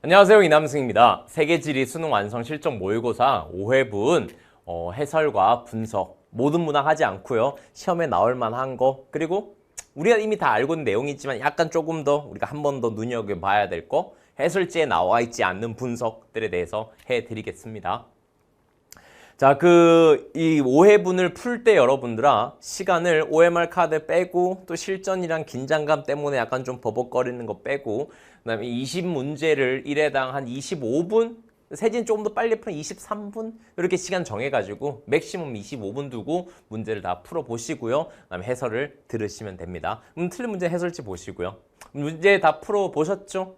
안녕하세요, 이남승입니다. 세계지리 수능 완성 실전 모의고사 5회분 해설과 분석 모든 문항 하지 않고요. 시험에 나올 만한 거 그리고 우리가 이미 다 알고 있는 내용이지만 약간 조금 더 우리가 한 번 더 눈여겨봐야 될 거 해설지에 나와 있지 않는 분석들에 대해서 해드리겠습니다. 자, 이 5회분을 풀 때 여러분들아 시간을 OMR 카드 빼고 또 실전이랑 긴장감 때문에 약간 좀 버벅거리는 거 빼고 그다음에 20문제를 1회당 한 25분 세진 조금 더 빨리 푸는 23분 이렇게 시간 정해가지고 맥시멈 25분 두고 문제를 다 풀어보시고요. 그다음에 해설을 들으시면 됩니다. 틀린 문제 해설지 보시고요. 문제 다 풀어보셨죠?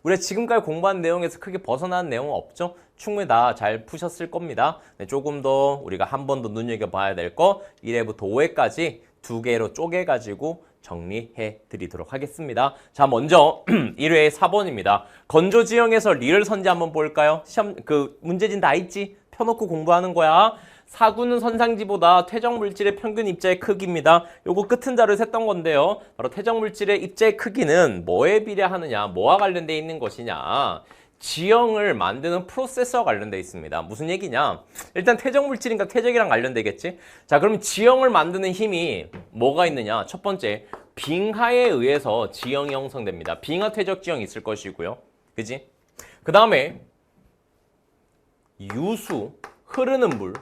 우리가 지금까지 공부한 내용에서 크게 벗어난 내용은 없죠? 충분히 다 잘 푸셨을 겁니다. 네, 조금 더 우리가 한 번 더 눈여겨봐야 될 거 1회부터 5회까지 두 개로 쪼개가지고 정리해 드리도록 하겠습니다. 자, 먼저 1회 4번입니다. 건조 지형에서 리을 선지 한번 볼까요? 시험 문제진 다 있지? 펴놓고 공부하는 거야. 사구는 선상지보다 퇴적물질의 평균 입자의 크기입니다. 요거 끝은 자료에서 했던 건데요. 바로 퇴적물질의 입자의 크기는 뭐에 비례하느냐, 뭐와 관련되어 있는 것이냐. 지형을 만드는 프로세서와 관련되어 있습니다. 무슨 얘기냐? 일단 퇴적물질이니까 퇴적이랑 관련되겠지? 자, 그러면 지형을 만드는 힘이 뭐가 있느냐? 첫 번째, 빙하에 의해서 지형이 형성됩니다. 빙하 퇴적 지형이 있을 것이고요. 그지? 그 다음에 유수, 흐르는 물.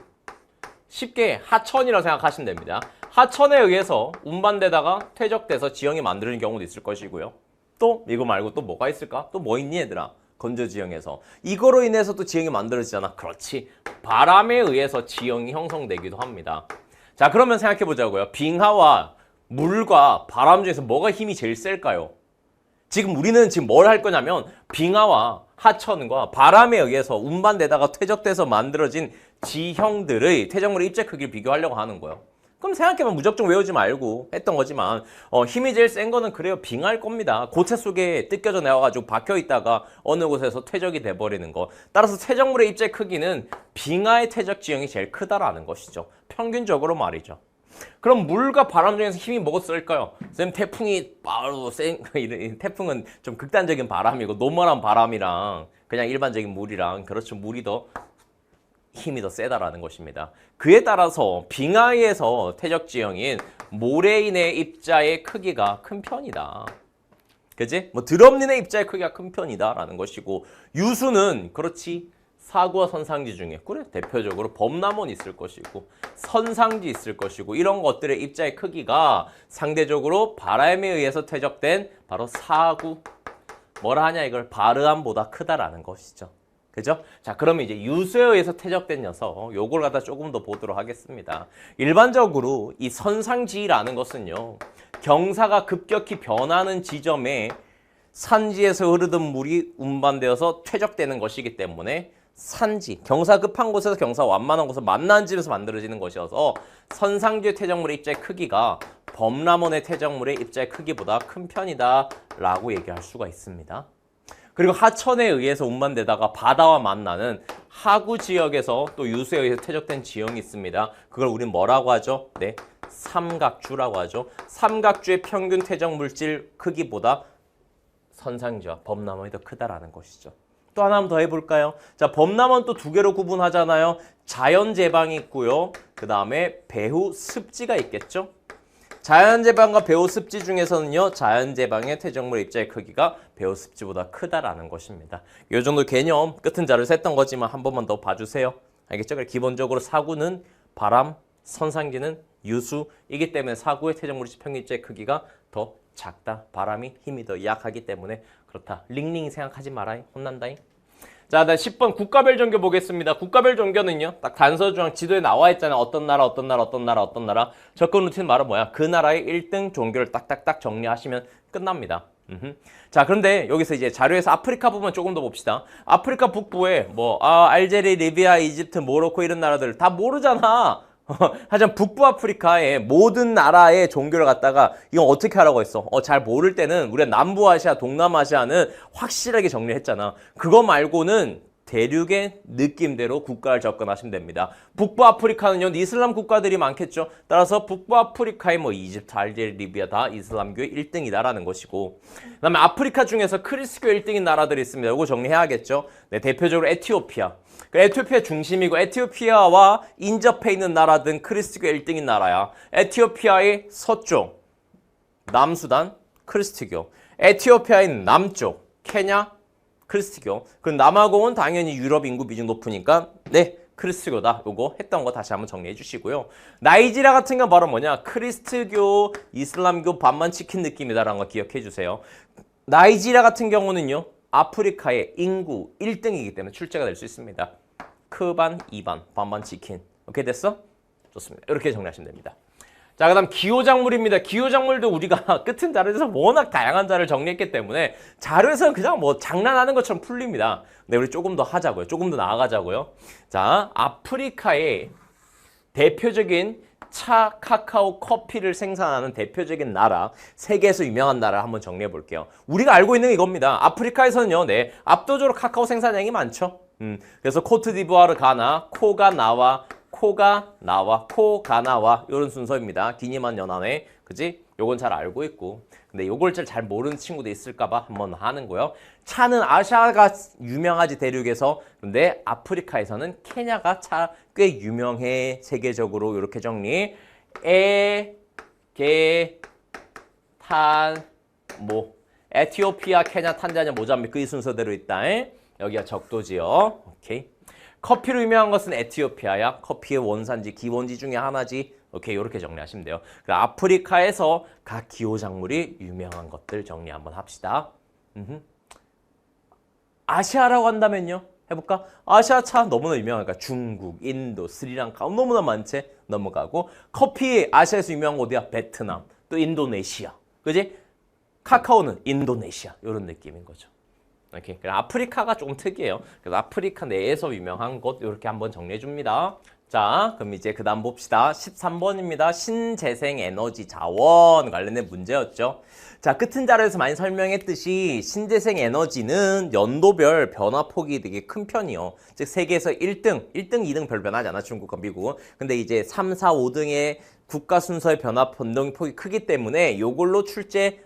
쉽게 하천이라고 생각하시면 됩니다. 하천에 의해서 운반되다가 퇴적돼서 지형이 만드는 경우도 있을 것이고요. 또 이거 말고 또 뭐가 있을까? 또 뭐 있니 얘들아? 건조 지형에서. 이거로 인해서 또 지형이 만들어지잖아. 그렇지. 바람에 의해서 지형이 형성되기도 합니다. 자, 그러면 생각해 보자고요. 빙하와 물과 바람 중에서 뭐가 힘이 제일 셀까요? 지금 우리는 지금 뭘 할 거냐면 빙하와 하천과 바람에 의해서 운반되다가 퇴적돼서 만들어진 지형들의 퇴적물의 입자 크기를 비교하려고 하는 거예요. 그럼 생각해보면 무작정 외우지 말고 했던 거지만 힘이 제일 센 거는 그래요. 빙하일 겁니다. 고체 속에 뜯겨져 나와가지고 박혀있다가 어느 곳에서 퇴적이 돼버리는 거. 따라서 퇴적물의 입자 크기는 빙하의 퇴적 지형이 제일 크다라는 것이죠. 평균적으로 말이죠. 그럼 물과 바람 중에서 힘이 뭐가 쓸까요? 선생님, 태풍이 바로 태풍은 좀 극단적인 바람이고 노멀한 바람이랑 그냥 일반적인 물이랑 그렇죠. 물이 더 힘이 더 세다라는 것입니다. 그에 따라서 빙하에서 퇴적 지형인 모래인의 입자의 크기가 큰 편이다. 그지? 드럼린의 입자의 크기가 큰 편이다라는 것이고 유수는 그렇지. 사구와 선상지 중에 그래 대표적으로 범람원 있을 것이고 선상지 있을 것이고 이런 것들의 입자의 크기가 상대적으로 바람에 의해서 퇴적된 바로 사구 뭐라 하냐 이걸 바르암보다 크다라는 것이죠. 그죠? 자, 그러면 이제 유수에 의해서 퇴적된 녀석 요걸 갖다 조금 더 보도록 하겠습니다. 일반적으로 이 선상지라는 것은요 경사가 급격히 변하는 지점에 산지에서 흐르던 물이 운반되어서 퇴적되는 것이기 때문에 산지, 경사 급한 곳에서 경사 완만한 곳에서 만나는 집에서 만들어지는 것이어서 선상지의 퇴적물의 입자의 크기가 범람원의 퇴적물의 입자의 크기보다 큰 편이다 라고 얘기할 수가 있습니다. 그리고 하천에 의해서 운반되다가 바다와 만나는 하구 지역에서 또 유수에 의해서 퇴적된 지형이 있습니다. 그걸 우리는 뭐라고 하죠? 네, 삼각주라고 하죠. 삼각주의 평균 퇴적 물질 크기보다 선상지와 범람원이 더 크다라는 것이죠. 또 하나 더 해볼까요? 자, 범람원 또 두 개로 구분하잖아요. 자연재방이 있고요. 그 다음에 배후 습지가 있겠죠. 자연재방과 배후 습지 중에서는요. 자연재방의 퇴적물의 입자의 크기가 배후 습지보다 크다라는 것입니다. 이 정도 개념 끝은 자료에서 했던 거지만 한 번만 더 봐주세요. 알겠죠? 기본적으로 사구는 바람, 선상지는 유수이기 때문에 사구의 퇴적물의 평균 입자의 크기가 더 작다. 바람이 힘이 더 약하기 때문에 그렇다. 링링 생각하지 마라. 혼난다잉. 자, 10번 국가별 종교 보겠습니다. 국가별 종교는요. 딱 단서조항 지도에 나와 있잖아요. 어떤 나라, 어떤 나라, 어떤 나라, 어떤 나라. 접근 루틴 말은 뭐야? 그 나라의 1등 종교를 딱딱딱 정리하시면 끝납니다. 자, 그런데 여기서 이제 자료에서 아프리카 부분 조금 더 봅시다. 아프리카 북부에 알제리, 리비아, 이집트, 모로코 이런 나라들 다 모르잖아. 하지만 북부 아프리카의 모든 나라의 종교를 갖다가 이건 어떻게 하라고 했어? 잘 모를 때는 우리가 남부아시아, 동남아시아는 확실하게 정리했잖아. 그거 말고는 대륙의 느낌대로 국가를 접근하시면 됩니다. 북부 아프리카는요, 이슬람 국가들이 많겠죠. 따라서 북부 아프리카의 뭐 이집트, 알제리, 리비아 다 이슬람교 1등이다라는 것이고, 그다음에 아프리카 중에서 크리스교 1등인 나라들이 있습니다. 이거 정리해야겠죠. 네, 대표적으로 에티오피아. 에티오피아 중심이고 에티오피아와 인접해 있는 나라든 크리스교 1등인 나라야. 에티오피아의 서쪽, 남수단, 크리스트교. 에티오피아의 남쪽, 케냐, 크리스트교. 그럼 남아공은 당연히 유럽 인구 비중 높으니까 네, 크리스트교다. 요거 했던 거 다시 한번 정리해 주시고요. 나이지리아 같은 건 바로 뭐냐? 크리스트교, 이슬람교 반반 치킨 느낌이다라는 거 기억해 주세요. 나이지리아 같은 경우는요, 아프리카의 인구 1등이기 때문에 출제가 될 수 있습니다. 크반, 2반, 반반 치킨. 오케이, 됐어? 좋습니다. 이렇게 정리하시면 됩니다. 자, 그 다음 기호작물입니다. 기호작물도 우리가 끝은 자료에서 워낙 다양한 자료를 정리했기 때문에 자료에서는 그냥 뭐 장난하는 것처럼 풀립니다. 근데 우리 조금 더 하자고요. 조금 더 나아가자고요. 자, 아프리카의 대표적인 차, 카카오, 커피를 생산하는 대표적인 나라, 세계에서 유명한 나라를 한번 정리해 볼게요. 우리가 알고 있는 게 이겁니다. 아프리카에서는요, 네, 압도적으로 카카오 생산량이 많죠. 그래서 코트디부아르, 가나, 코가나와 이런 순서입니다. 기니만 연안에, 그지? 요건 잘 알고 있고, 근데 요걸 잘 모르는 친구도 있을까봐 한번 하는 거요. 차는 아시아가 유명하지 대륙에서, 근데 아프리카에서는 케냐가 차 꽤 유명해 세계적으로. 이렇게 정리. 에티오피아, 케냐, 탄자니아, 모잠비크 이 순서대로 있다. 여기가 적도지요. 오케이. 커피로 유명한 것은 에티오피아야. 커피의 원산지, 기원지 중에 하나지. 오케이, 이렇게 정리하시면 돼요. 아프리카에서 각 기호작물이 유명한 것들 정리 한번 합시다. 아시아라고 한다면요? 해볼까? 아시아 차 너무나 유명하니까 중국, 인도, 스리랑카 너무나 많지? 넘어가고, 커피 아시아에서 유명한 거 어디야? 베트남, 또 인도네시아. 그지? 카카오는 인도네시아. 이런 느낌인 거죠. 이렇게. 아프리카가 조금 특이해요. 그래서 아프리카 내에서 유명한 곳 이렇게 한번 정리해 줍니다. 자, 그럼 이제 그 다음 봅시다. 13번입니다. 신재생 에너지 자원 관련된 문제였죠. 자, 끝은 자료에서 많이 설명했듯이 신재생 에너지는 연도별 변화폭이 되게 큰 편이요. 즉 세계에서 1등, 2등 별 변하지 않아, 중국과 미국은. 근데 이제 3, 4, 5등의 국가 순서의 변화 변동폭이 크기 때문에 요걸로 출제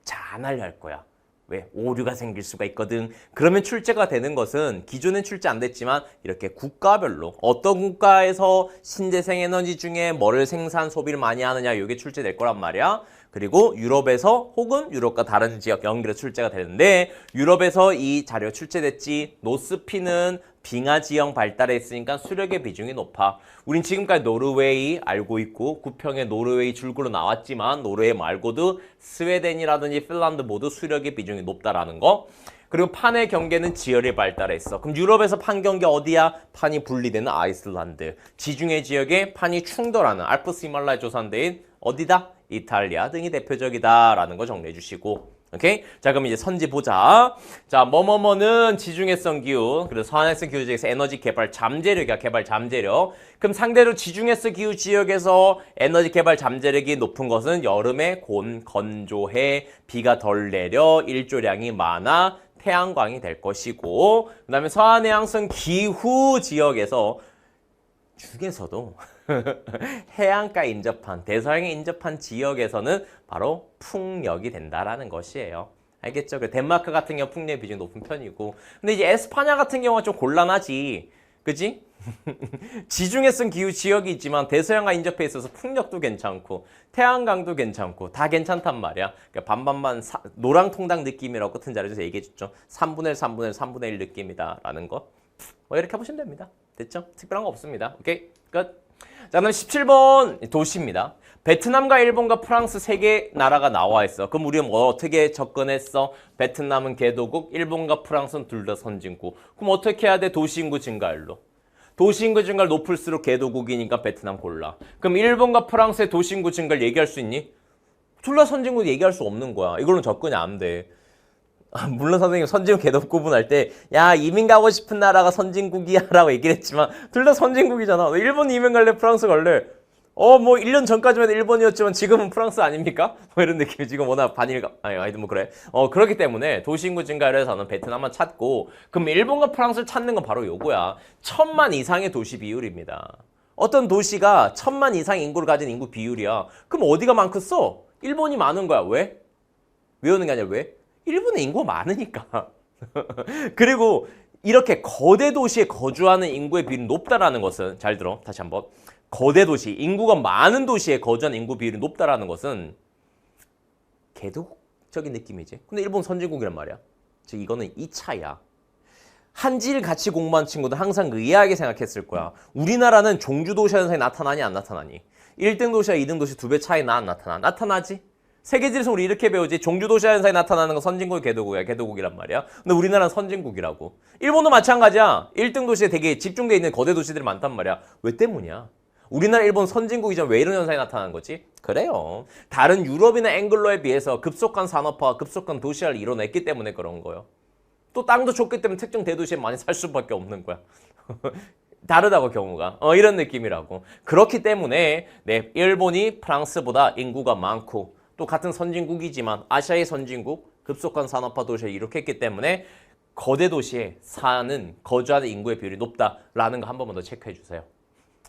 잘 할 거야. 왜? 오류가 생길 수가 있거든. 그러면 출제가 되는 것은 기존엔 출제 안 됐지만 이렇게 국가별로 어떤 국가에서 신재생 에너지 중에 뭐를 생산 소비를 많이 하느냐, 이게 출제될 거란 말이야. 그리고 유럽에서 혹은 유럽과 다른 지역 연결해서 출제가 되는데, 유럽에서 이 자료 출제됐지. 노스피는 빙하 지형 발달에 있으니까 수력의 비중이 높아. 우린 지금까지 노르웨이 알고 있고 구평에 노르웨이 줄글로 나왔지만 노르웨이 말고도 스웨덴이라든지 핀란드 모두 수력의 비중이 높다라는 거. 그리고 판의 경계는 지열이 발달해 있어. 그럼 유럽에서 판 경계 어디야? 판이 분리되는 아이슬란드. 지중해 지역에 판이 충돌하는 알프스 히말라야 조산대인 어디다? 이탈리아 등이 대표적이다라는 거 정리해 주시고. 오케이? 자, 그럼 이제 선지 보자. 자, 뭐뭐뭐는 지중해성 기후, 그리고 서한해성 기후 지역에서 에너지 개발 잠재력이야. 개발 잠재력. 그럼 상대로 지중해성 기후 지역에서 에너지 개발 잠재력이 높은 것은 여름에 건조해, 비가 덜 내려, 일조량이 많아, 태양광이 될 것이고, 그 다음에 서한해양성 기후 지역에서 중에서도 해안가에 인접한, 대서양에 인접한 지역에서는 바로 풍력이 된다라는 것이에요. 알겠죠? 덴마크 같은 경우 풍력의 비중이 높은 편이고, 근데 이제 에스파냐 같은 경우가 좀 곤란하지. 그지? 지중해성 기후 지역이 있지만 대서양과 인접해 있어서 풍력도 괜찮고 태양광도 괜찮고 다 괜찮단 말이야. 그러니까 반반반 노랑통닭 느낌이라고 끝은 자료에서 얘기해줬죠. 3분의 1, 3분의 1, 3분의 1 느낌이다 라는 거. 뭐 이렇게 보시면 됩니다. 됐죠? 특별한 거 없습니다. 오케이? 끝. 자, 그럼 17번 도시입니다. 베트남과 일본과 프랑스 세 개 나라가 나와 있어. 그럼 우리는 뭐 어떻게 접근했어? 베트남은 개도국, 일본과 프랑스는 둘 다 선진국. 그럼 어떻게 해야 돼? 도시인구 증가율로. 도시인구 증가를 높을수록 개도국이니까 베트남 골라. 그럼 일본과 프랑스의 도시인구 증가를 얘기할 수 있니? 둘 다 선진국 얘기할 수 없는 거야. 이걸로 접근이 안 돼. 물론 선생님 선진국 개도국 구분할 때 야, 이민 가고 싶은 나라가 선진국이야 라고 얘기를 했지만 둘 다 선진국이잖아. 일본 이민 갈래? 프랑스 갈래? 뭐 1년 전까지만 일본이었지만 지금은 프랑스 아닙니까? 뭐 이런 느낌이 지금 워낙 아니, 하여튼 뭐 그래. 그렇기 때문에 도시 인구 증가를 해서는 베트남만 찾고, 그럼 일본과 프랑스를 찾는 건 바로 요거야. 1000만 이상의 도시 비율입니다. 어떤 도시가 1000만 이상 인구를 가진 인구 비율이야. 그럼 어디가 많겠어? 일본이 많은 거야. 왜? 외우는 게 아니라 왜? 일본의 인구가 많으니까. 그리고 이렇게 거대 도시에 거주하는 인구의 비율이 높다라는 것은, 잘 들어, 다시 한번. 거대 도시, 인구가 많은 도시에 거주하는 인구 비율이 높다라는 것은 개도국적인 느낌이지. 근데 일본 선진국이란 말이야. 즉 이거는 이 차이야. 한지를 같이 공부한 친구들 항상 의아하게 생각했을 거야. 우리나라는 종주도시 현상이 나타나니 안 나타나니? 1등 도시와 2등 도시 2배 차이 안 나타나? 나타나지? 세계지에서 우리 이렇게 배우지. 종주도시 현상이 나타나는 건 선진국의 개도국이야. 개도국이란 말이야. 근데 우리나라는 선진국이라고. 일본도 마찬가지야. 1등 도시에 되게 집중돼 있는 거대 도시들이 많단 말이야. 왜 때문이야? 우리나라 일본 선진국이지만 왜 이런 현상이 나타나는 거지? 그래요. 다른 유럽이나 앵글로에 비해서 급속한 산업화와 급속한 도시화를 이뤄냈기 때문에 그런 거예요. 또 땅도 좁기 때문에 특정 대도시에 많이 살 수밖에 없는 거야. 다르다고 경우가. 이런 느낌이라고. 그렇기 때문에 네, 일본이 프랑스보다 인구가 많고 또 같은 선진국이지만 아시아의 선진국, 급속한 산업화 도시를 일으켰기 때문에 거대 도시에 거주하는 인구의 비율이 높다라는 거 한 번만 더 체크해 주세요.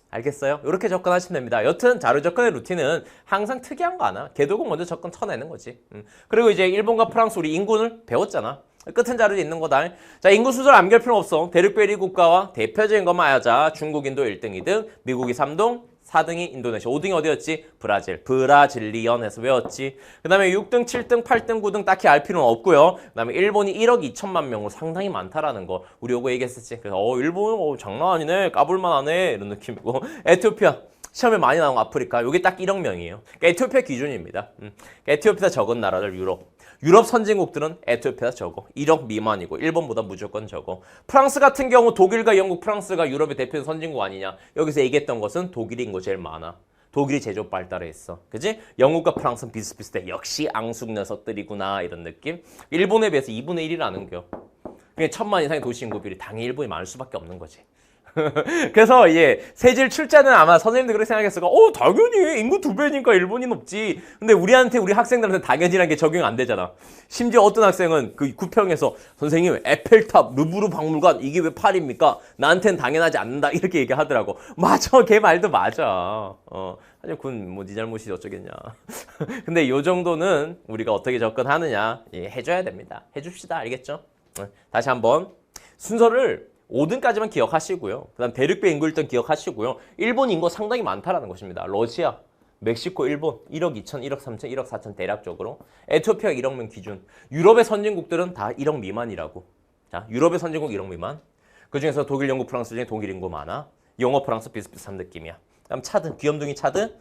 알겠어요? 이렇게 접근하시면 됩니다. 여튼 자료 접근의 루틴은 항상 특이한 거 하나. 개도국 먼저 접근 쳐내는 거지. 그리고 이제 일본과 프랑스 우리 인구를 배웠잖아. 끝은 자료에 있는 거다. 자, 인구 수를 암기할 필요 없어. 대륙배리 국가와 대표적인 것만 하자. 중국, 인도 1등, 2등, 미국이 3등, 4등이 인도네시아, 5등이 어디였지? 브라질. 브라질리언에서 외웠지. 그 다음에 6등, 7등, 8등, 9등 딱히 알 필요는 없고요. 그 다음에 일본이 1억 2천만 명으로 상당히 많다라는 거. 우리 요거 얘기했었지. 그래서 일본 장난 아니네. 까불만 하네. 이런 느낌이고. 에티오피아. 시험에 많이 나온 아프리카. 요게 딱 1억 명이에요. 그러니까 에티오피아 기준입니다. 에티오피아 적은 나라들 유럽. 유럽 선진국들은 에티오피아 적어. 1억 미만이고 일본보다 무조건 적어. 프랑스 같은 경우 독일과 영국, 프랑스가 유럽의 대표 선진국 아니냐. 여기서 얘기했던 것은 독일이 인구 제일 많아. 독일이 제조업 발달했어. 그지? 영국과 프랑스는 비슷비슷해. 역시 앙숙 녀석들이구나. 이런 느낌. 일본에 비해서 2분의 1이라는 거. 그냥 1000만 이상의 도시 인구 비율이 당연히 일본이 많을 수밖에 없는 거지. 그래서 세질 출자는 아마 선생님들 그렇게 생각했을 거야. 당연히 인구 2배니까 일본이 높지. 근데 우리 학생들한테 당연히라는 게 적용 안 되잖아. 심지어 어떤 학생은 그 구평에서 선생님 에펠탑, 루브르 박물관 이게 왜 8입니까? 나한테는 당연하지 않는다 이렇게 얘기하더라고. 맞아, 걔 말도 맞아. 아니 군 뭐 네 잘못이 어쩌겠냐. 근데 요 정도는 우리가 어떻게 접근하느냐 해줘야 됩니다. 해줍시다. 알겠죠? 다시 한번 순서를 5등까지만 기억하시고요. 그 다음 대륙배 인구 1등 기억하시고요. 일본 인구가 상당히 많다라는 것입니다. 러시아, 멕시코, 일본 1억 2천, 1억 3천, 1억 4천 대략적으로. 에티오피아 1억 명 기준. 유럽의 선진국들은 다 1억 미만이라고. 자, 유럽의 선진국 1억 미만. 그중에서 독일, 영국, 프랑스 중에 독일 인구 많아. 영어, 프랑스 비슷비슷한 느낌이야. 그다음 차드, 귀염둥이 차드.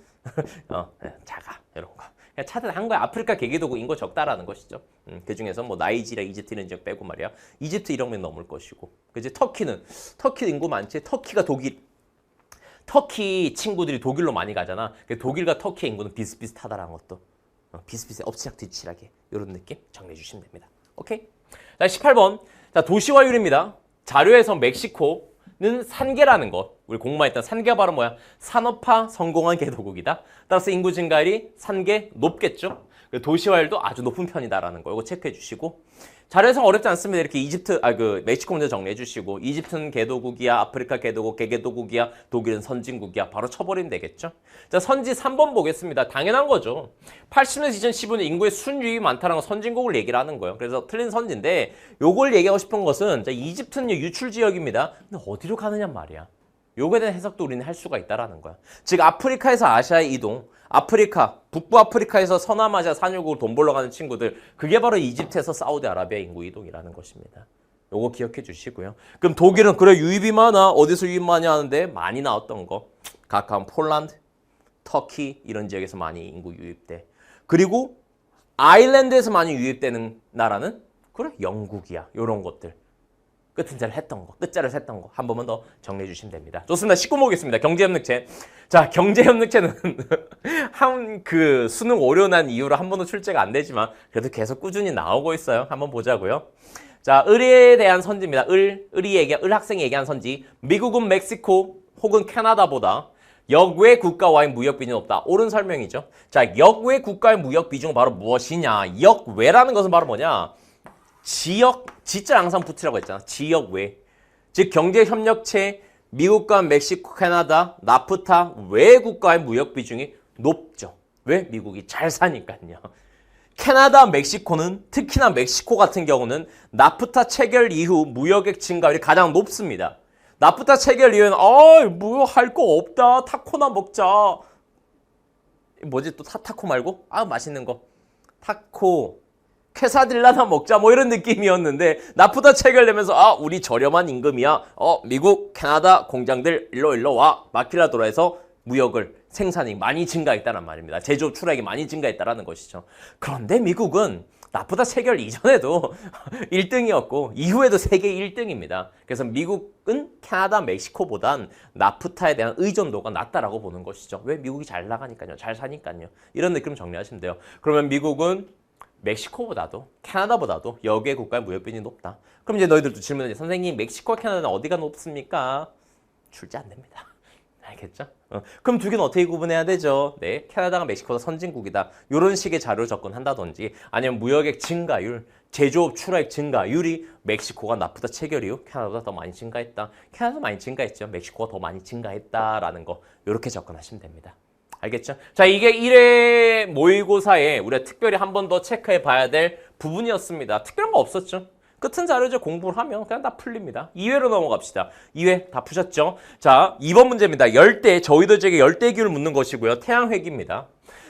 작아. 이런 거. 그냥 차트를 한 거야. 아프리카 개개도국 인구 적다라는 것이죠. 그 중에서 뭐 나이지리아, 이집트 이런 지역 빼고 말이야. 이집트 1억 명 넘을 것이고. 그지? 터키 인구 많지. 터키 친구들이 독일로 많이 가잖아. 독일과 터키 인구는 비슷비슷하다라는 것도. 비슷비슷해. 엎치락 뒤치락해. 이런 느낌 정리해 주시면 됩니다. 오케이? 자, 18번. 자, 도시화율입니다. 자료에서 멕시코는 산계라는 것. 우리 공부만 했던 산계가 바로 뭐야? 산업화 성공한 개도국이다. 따라서 인구 증가율이 산계 높겠죠? 도시화율도 아주 높은 편이다라는 거. 이거 체크해 주시고. 자료에서 어렵지 않습니다. 이렇게 멕시코 먼저 정리해 주시고. 이집트는 개도국이야. 아프리카 개도국, 개개도국이야. 독일은 선진국이야. 바로 쳐버리면 되겠죠? 자, 선지 3번 보겠습니다. 당연한 거죠. 80년에서 2015년 인구의 순유입이 많다는 건 선진국을 얘기를 하는 거예요. 그래서 틀린 선지인데 요걸 얘기하고 싶은 것은 자, 이집트는 유출 지역입니다. 근데 어디로 가느냐 말이야. 요거에 대한 해석도 우리는 할 수가 있다라는 거야. 즉 아프리카에서 아시아의 이동, 북부 아프리카에서 서남아시아 산유국으로 돈 벌러 가는 친구들, 그게 바로 이집트에서 사우디아라비아 인구 이동이라는 것입니다. 요거 기억해 주시고요. 그럼 독일은 그래 유입이 많아. 어디서 유입 많이 하는데? 많이 나왔던 거. 가까운 폴란드, 터키 이런 지역에서 많이 인구 유입돼. 그리고 아일랜드에서 많이 유입되는 나라는 그래 영국이야. 요런 것들. 끝자를 했던 거, 끝자를 셌던 거 한 번만 더 정리해 주시면 됩니다. 좋습니다. 19번 보겠습니다. 경제협력체. 자, 경제협력체는 수능 오류난 이후로 한 번도 출제가 안 되지만 그래도 계속 꾸준히 나오고 있어요. 한번 보자고요. 자, 을에 대한 선지입니다. 을 학생이 얘기한 선지. 미국은 멕시코 혹은 캐나다보다 역외 국가와의 무역 비중이 높다. 옳은 설명이죠. 자, 역외 국가의 무역 비중은 바로 무엇이냐? 역외라는 것은 바로 뭐냐? 지역, 지자 항상 붙이라고 했잖아. 지역외. 즉 경제협력체, 미국과 멕시코, 캐나다, 나프타 외 국가의 무역 비중이 높죠. 왜? 미국이 잘 사니까요. 캐나다, 멕시코는 특히나 멕시코 같은 경우는 나프타 체결 이후 무역액 증가율이 가장 높습니다. 나프타 체결 이후에는 뭐 할 거 없다. 타코나 먹자. 뭐지 또 타코 말고? 맛있는 거. 타코. 퀘사딜라나 먹자 뭐 이런 느낌이었는데 나프타 체결되면서 우리 저렴한 임금이야. 미국, 캐나다 공장들 일로 와. 마퀴라도라에서 무역을 생산이 많이 증가했다는 말입니다. 제조업 출하액이 많이 증가했다라는 것이죠. 그런데 미국은 나프타 체결 이전에도 1등이었고 이후에도 세계 1등입니다. 그래서 미국은 캐나다, 멕시코보단 나프타에 대한 의존도가 낮다라고 보는 것이죠. 왜? 미국이 잘 나가니까요. 잘 사니까요. 이런 느낌 정리하시면 돼요. 그러면 미국은 멕시코보다도 캐나다보다도 여개 국가의 무역 비중이 높다. 그럼 이제 너희들도 질문하지. 선생님 멕시코와 캐나다는 어디가 높습니까? 출제 안 됩니다. 알겠죠? 그럼 두 개는 어떻게 구분해야 되죠? 네, 캐나다가 멕시코보다 선진국이다. 이런 식의 자료를 접근한다든지 아니면 무역액 증가율, 제조업 출하액 증가율이 멕시코가 나프타 체결 이후 캐나다보다 더 많이 증가했다. 캐나다도 많이 증가했죠. 멕시코가 더 많이 증가했다라는 거 이렇게 접근하시면 됩니다. 알겠죠? 자, 이게 1회 모의고사에 우리가 특별히 한 번 더 체크해 봐야 될 부분이었습니다. 특별한 거 없었죠? 끝은 자료죠. 공부를 하면 그냥 다 풀립니다. 2회로 넘어갑시다. 2회 다 푸셨죠? 자, 2번 문제입니다. 열대, 저위도지역의 열대기후를 묻는 것이고요. 태양회기입니다.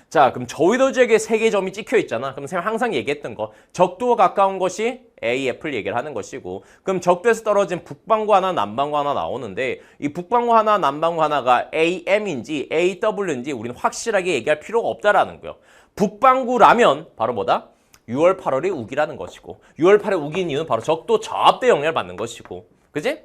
자, 그럼 저위도지역에 3개 점이 찍혀 있잖아. 그럼 선생님 항상 얘기했던 거. 적도와 가까운 것이 AF를 얘기를 하는 것이고, 그럼 적도에서 떨어진 북반구 하나, 남반구 하나 나오는데 이 북반구 하나, 남반구 하나가 AM인지 AW인지 우리는 확실하게 얘기할 필요가 없다라는 거예요. 북반구라면 바로 뭐다? 6월, 8월이 우기라는 것이고 6월, 8월 우기인 이유는 바로 적도 저압대 영향을 받는 것이고 그지?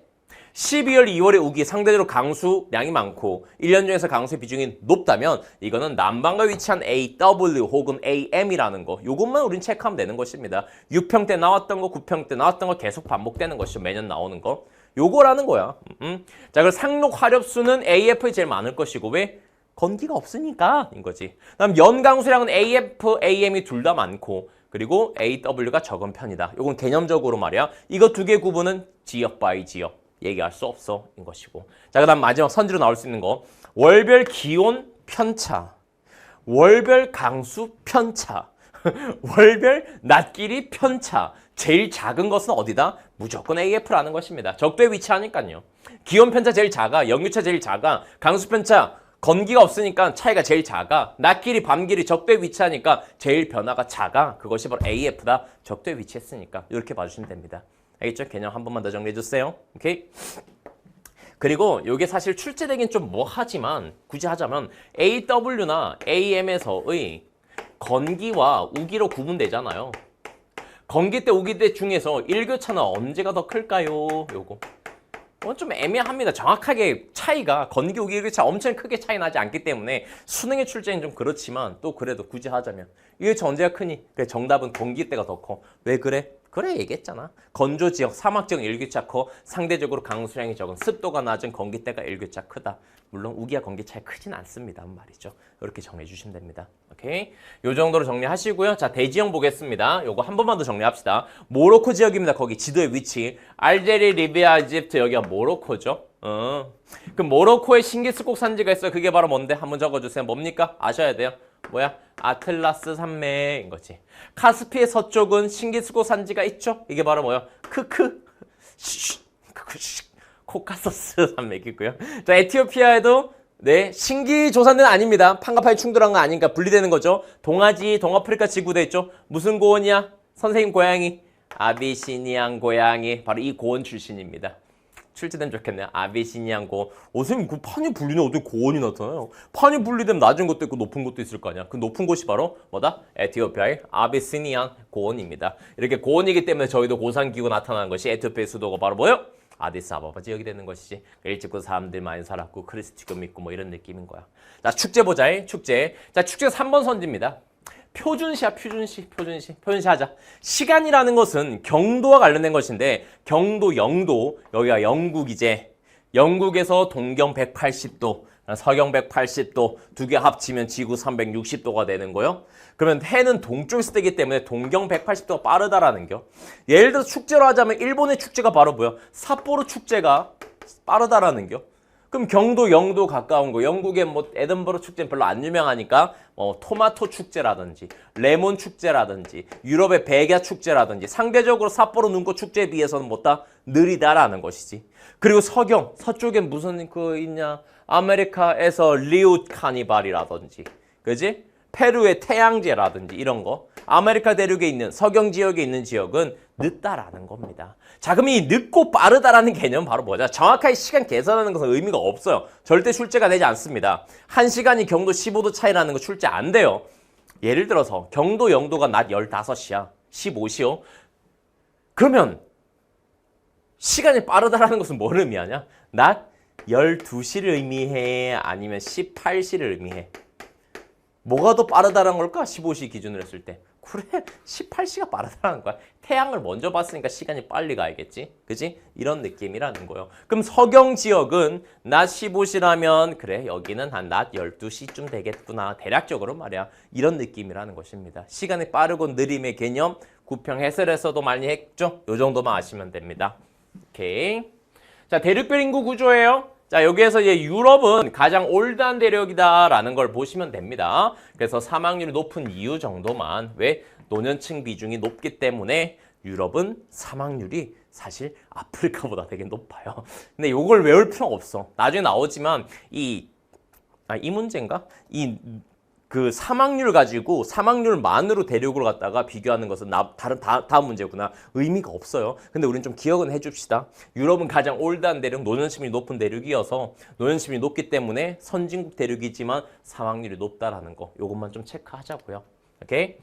12월, 2월의 우기 상대적으로 강수량이 많고 1년 중에서 강수의 비중이 높다면 이거는 남반구에 위치한 AW 혹은 AM이라는 거 요것만 우린 체크하면 되는 것입니다. 6평 때 나왔던 거, 9평 때 나왔던 거 계속 반복되는 것이죠. 매년 나오는 거. 요거라는 거야. 자, 그리고 상록 화력수는 AF에 제일 많을 것이고 왜? 건기가 없으니까 인 거지. 그다음 연강수량은 AF, AM이 둘 다 많고 그리고 AW가 적은 편이다. 이건 개념적으로 말이야. 이거 두 개 구분은 지역 바이 지역 얘기할 수 없어 인 것이고. 자, 그다음 마지막 선지로 나올 수 있는 거. 월별 기온 편차, 월별 강수 편차, 월별 낮길이 편차. 제일 작은 것은 어디다? 무조건 AF라는 것입니다. 적도에 위치하니까요. 기온 편차 제일 작아, 역류차 제일 작아, 강수 편차 건기가 없으니까 차이가 제일 작아. 낮길이 밤길이 적도에 위치하니까 제일 변화가 작아. 그것이 바로 AF다. 적도에 위치했으니까. 이렇게 봐주시면 됩니다. 알겠죠? 개념 한 번만 더 정리해주세요. 오케이? 그리고 이게 사실 출제되긴 좀 뭐하지만 굳이 하자면 AW나 AM에서의 건기와 우기로 구분되잖아요. 건기 때 우기 때 중에서 일교차는 언제가 더 클까요? 요거. 좀 애매합니다. 정확하게 차이가 건기 우기 일교차 엄청 크게 차이 나지 않기 때문에 수능의 출제는 좀 그렇지만 또 그래도 굳이 하자면 일교차 언제가 크니? 그래, 정답은 건기 때가 더 커. 왜 그래? 그래 얘기했잖아. 건조 지역, 사막 지역 일교차 커. 상대적으로 강수량이 적은 습도가 낮은 건기 때가 일교차 크다. 물론 우기와 건기 차이 크진 않습니다. 말이죠. 이렇게 정리해 주시면 됩니다. 오케이? 요 정도로 정리하시고요. 자, 대지형 보겠습니다. 요거 한 번만 더 정리합시다. 모로코 지역입니다. 거기 지도의 위치. 알제리, 리비아, 이집트 여기가 모로코죠. 그럼 모로코에 싱기스국 산지가 있어요. 그게 바로 뭔데? 한번 적어주세요. 뭡니까? 아셔야 돼요. 뭐야? 아틀라스 산맥인 거지. 카스피의 서쪽은 싱기스국 산지가 있죠. 이게 바로 뭐야? 코카소스 산맥이고요. 자, 에티오피아에도 네, 신기조사는 아닙니다. 판가파에 충돌한 건 아니니까 분리되는 거죠. 동아지, 동아프리카 지구대 있죠. 무슨 고원이야? 선생님 고향이 아비시니안 고향이 바로 이 고원 출신입니다. 출제되면 좋겠네요. 아비시니안 고원. 선생님 그 판이 분리는 어떻게 고원이 나타나요? 판이 분리되면 낮은 것도 있고 높은 것도 있을 거 아니야. 그 높은 곳이 바로 뭐다? 에티오피아의 아비시니안 고원입니다. 이렇게 고원이기 때문에 저희도 고산기후 나타나는 것이 에티오피아의 수도가 바로 뭐예요? 아디스아바바 지역이 되는 것이지. 일찍부터 사람들 많이 살았고 크리스티교 믿고 뭐 이런 느낌인 거야. 자, 축제 보자. 축제. 자, 축제 3번 선지입니다. 표준시야, 표준시 하자. 시간이라는 것은 경도와 관련된 것인데 경도, 영도, 여기가 영국이제. 영국에서 동경 180도, 서경 180도 두 개 합치면 지구 360도가 되는 거요. 그러면 해는 동쪽에서 뜨기 때문에 동경 180도가 빠르다라는 겨. 예를 들어서 축제로 하자면 일본의 축제가 바로 뭐야? 삿포로 축제가 빠르다라는 겨. 그럼 경도, 영도 가까운 거. 영국의 뭐 에든버러 축제는 별로 안 유명하니까 토마토 축제라든지 레몬 축제라든지 유럽의 백야 축제라든지 상대적으로 삿포로 눈꽃 축제에 비해서는 뭐다? 느리다라는 것이지. 그리고 서경, 서쪽엔 무슨 그 있냐? 아메리카에서 리우 카니발이라든지, 그지? 페루의 태양제라든지 이런 거. 아메리카 대륙에 있는 서경 지역에 있는 지역은 늦다라는 겁니다. 자, 그럼 이 늦고 빠르다라는 개념은 바로 뭐죠? 정확하게 시간 계산하는 것은 의미가 없어요. 절대 출제가 되지 않습니다. 1시간이 경도 15도 차이라는 거 출제 안 돼요. 예를 들어서 경도 영도가 낮 15시야. 15시요. 그러면 시간이 빠르다라는 것은 뭘 의미하냐? 낮 12시를 의미해? 아니면 18시를 의미해? 뭐가 더 빠르다는 걸까? 15시 기준으로 했을 때. 그래, 18시가 빠르다는 거야. 태양을 먼저 봤으니까 시간이 빨리 가야겠지. 그지? 이런 느낌이라는 거예요. 그럼 서경 지역은 낮 15시라면 그래, 여기는 한 낮 12시쯤 되겠구나. 대략적으로 말이야. 이런 느낌이라는 것입니다. 시간이 빠르고 느림의 개념 구평 해설에서도 많이 했죠? 요 정도만 아시면 됩니다. 오케이. 자, 대륙별 인구 구조예요. 자, 여기에서 이제 유럽은 가장 올드한 대륙이다라는 걸 보시면 됩니다. 그래서 사망률이 높은 이유 정도만. 왜? 노년층 비중이 높기 때문에 유럽은 사망률이 사실 아프리카보다 되게 높아요. 근데 이걸 외울 필요가 없어. 나중에 나오지만 이 문제인가? 그 사망률 가지고 사망률만으로 대륙을 갖다가 비교하는 것은 다음 문제구나. 의미가 없어요. 근데 우리는 좀 기억은 해줍시다. 유럽은 가장 올드한 대륙, 노년층이 높은 대륙이어서 노년층이 높기 때문에 선진국 대륙이지만 사망률이 높다라는 거. 요것만 좀 체크하자고요. 오케이?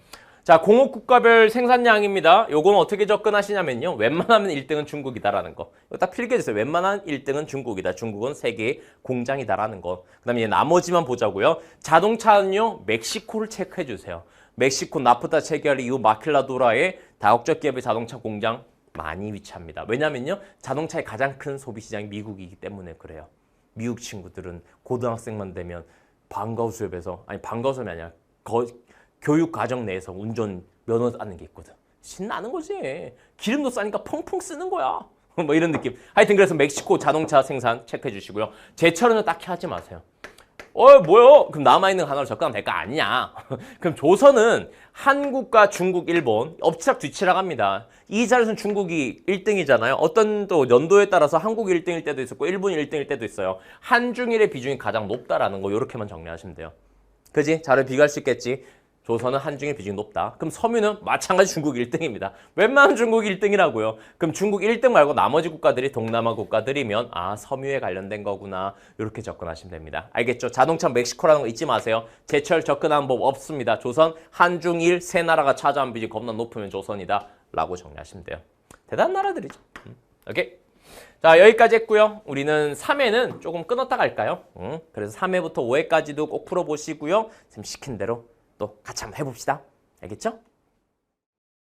자, 공업 국가별 생산량입니다. 요건 어떻게 접근하시냐면요. 웬만하면 1등은 중국이다라는 거. 이거 딱 필기해주세요. 웬만한 1등은 중국이다. 중국은 세계의 공장이다라는 거. 그 다음에 이제 나머지만 보자고요. 자동차는요. 멕시코를 체크해주세요. 멕시코 나프타 체결 이후 마킬라도라에 다국적 기업의 자동차 공장 많이 위치합니다. 왜냐면요. 자동차의 가장 큰 소비 시장이 미국이기 때문에 그래요. 미국 친구들은 고등학생만 되면 방과후 수업에서, 아니 방과후 수업이 아니라 교육 과정 내에서 운전 면허 따는 게 있거든. 신나는 거지. 기름도 싸니까 펑펑 쓰는 거야. 뭐 이런 느낌. 하여튼 그래서 멕시코 자동차 생산 체크해 주시고요. 제철은 딱히 하지 마세요. 뭐요? 그럼 남아있는 하나로 접근하면 될 거 아니냐. 그럼 조선은 한국과 중국, 일본 엎치락 뒤치락 합니다. 이 자리에서는 중국이 1등이잖아요. 어떤 또 연도에 따라서 한국이 1등일 때도 있었고 일본이 1등일 때도 있어요. 한중일의 비중이 가장 높다라는 거 이렇게만 정리하시면 돼요. 그지? 자료 비교할 수 있겠지? 조선은 한중일 비중이 높다. 그럼 섬유는 마찬가지 중국 1등입니다. 웬만하면 중국 1등이라고요. 그럼 중국 1등 말고 나머지 국가들이 동남아 국가들이면 섬유에 관련된 거구나. 이렇게 접근하시면 됩니다. 알겠죠? 자동차 멕시코라는 거 잊지 마세요. 제철 접근하는 법 없습니다. 조선, 한중일 세 나라가 차지하는 비중이 겁나 높으면 조선이다. 라고 정리하시면 돼요. 대단한 나라들이죠. 오케이. 자, 여기까지 했고요. 우리는 3회는 조금 끊었다 갈까요? 그래서 3회부터 5회까지도 꼭 풀어보시고요. 지금 시킨 대로 또 같이 한번 해봅시다. 알겠죠?